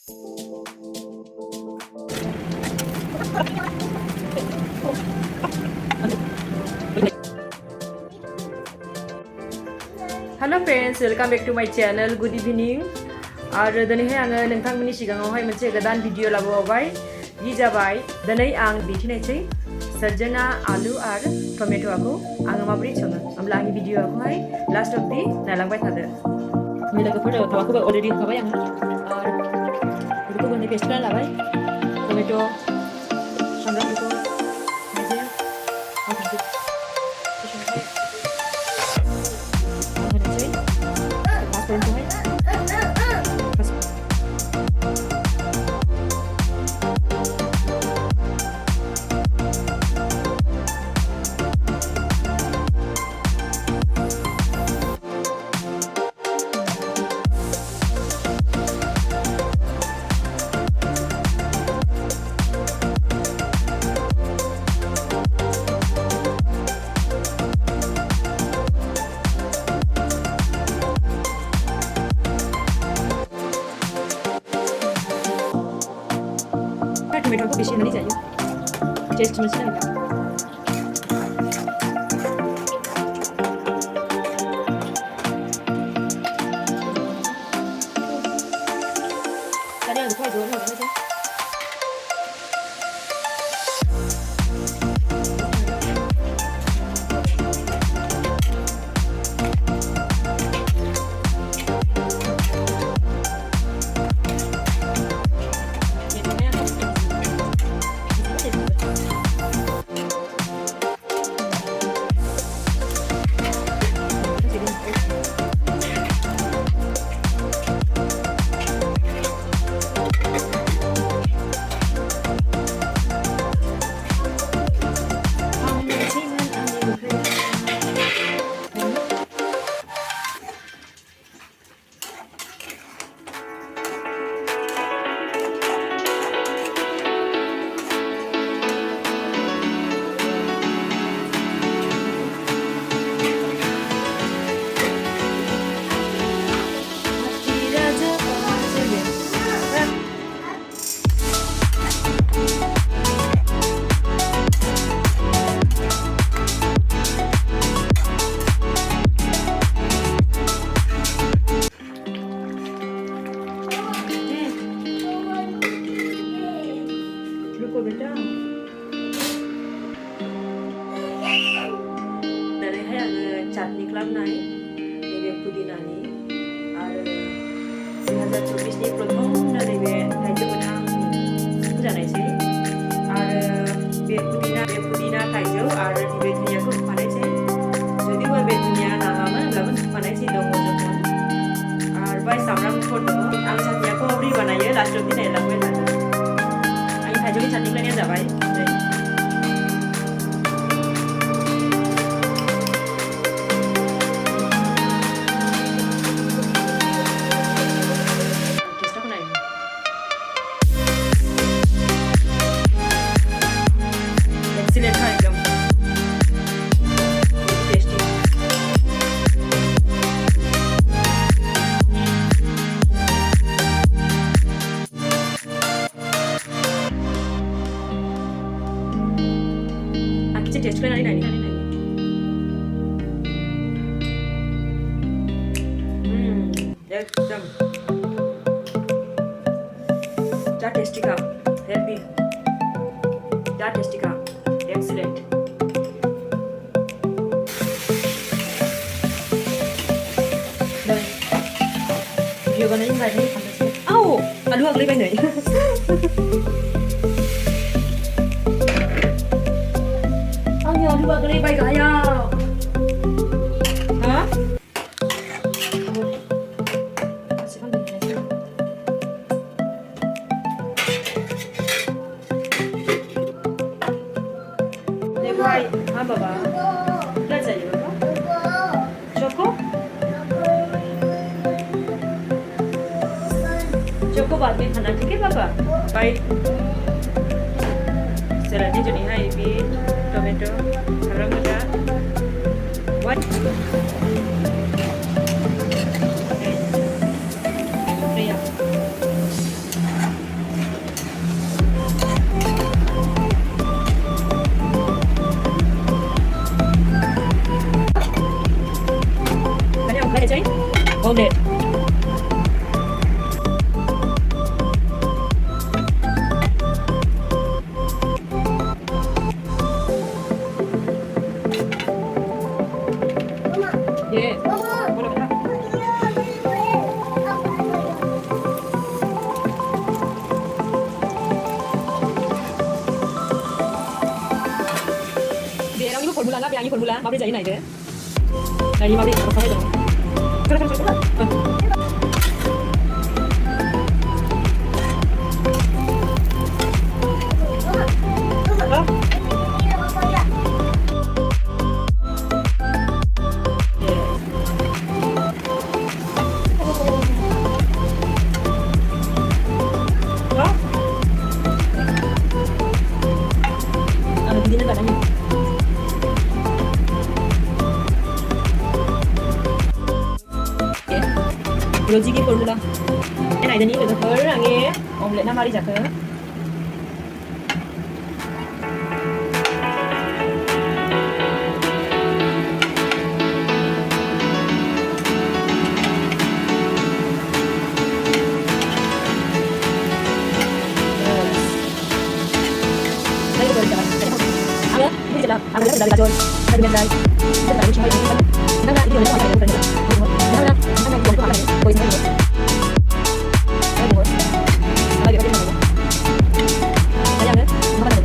Hello friends, welcome back to my channel. Good evening. आरो दिनैहाय आङो नोंथांमोननि सिगाङावहाय मोनसे गोदान भिडिअ लाबोबाय बि जाबाय दिनै आं दिन्थिनायसै सजना आलु आरो टमेट'खौ आङो माबोरै सङो होमब्ला आंनि भिडिअखौहाय लास्ट अब्दि नायलांबाय थादो लोगोफोर थावाखौबो अलरेडि होखाबाय आङो आरो बेखौबो नै पेस्ट खालामना लाबाय टमेट' सामब्राम गुफुर हाइजें आरो होनोसै पासफोरखौहाय टमेट'खौ बेसे होनानै जायो टेस्ट मोनसे Naila tadi aku aja orang aja Ruko beda. Dinerैहाय आङो चाटनि खालामनाय नैबे पुदिनानि आरो 2024 नि प्रथम नैबे थाइजौ गोथां जानायसै आरो बे पुदिना थाइजौ आरो नैबे दुनियाखौ होफानायसै जुदिबो बे दुनिया नाङामोन होनब्लाबो होफानायसै दङ जोंहा आरो बाय सामब्राम गुफुर दङ आं चाटनिखौ माबोरै बानायो लास्ट अब्दि नायलांबाय थादो थाइजौनि चाटनि खालामनाया जाबाय टेस्टखौ नायनो एक्सिलेन्ट था एकदम टेस्टी टेस्ट खालामनानै नायनि एकदम जा टेस्टी का हेल्दी जा टेस्टी का एक्सीलेंट वीडियो बनाने का नहीं खाना आओ आलू अगले बार नहीं आलू अगले बार गाया हाँ हाँ बाबा क्या चाहिए बाबा चोको चोको बाद में खाना ठीक है बाबा बाय सलादनि जुनैहाय बे टमेट' सामब्राम गोजा what संख्रिया Oke, angin formula, mabrur jadi naik deh. Nah, ini mabrur harus pakai dong. Hindi na ba namin? Roji की formula. Cái này thì nghĩ được tới là nghe ông lại năm đi chặt thế. Đây rồi chặt. Ăn nữa, đi chặt nào. Ăn nữa là rồi. Đây bên đây. Đây là cái chơi này. Nó ra đi rồi nó phải được. Nó ra. Nó ra cũng có lại. Rồi xem nữa. Đây rồi. Đây được cái này. Đây ăn nữa. Nó bắt đầu.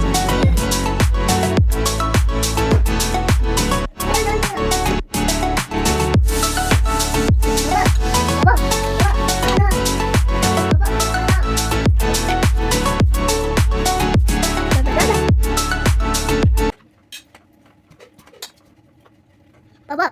Baba.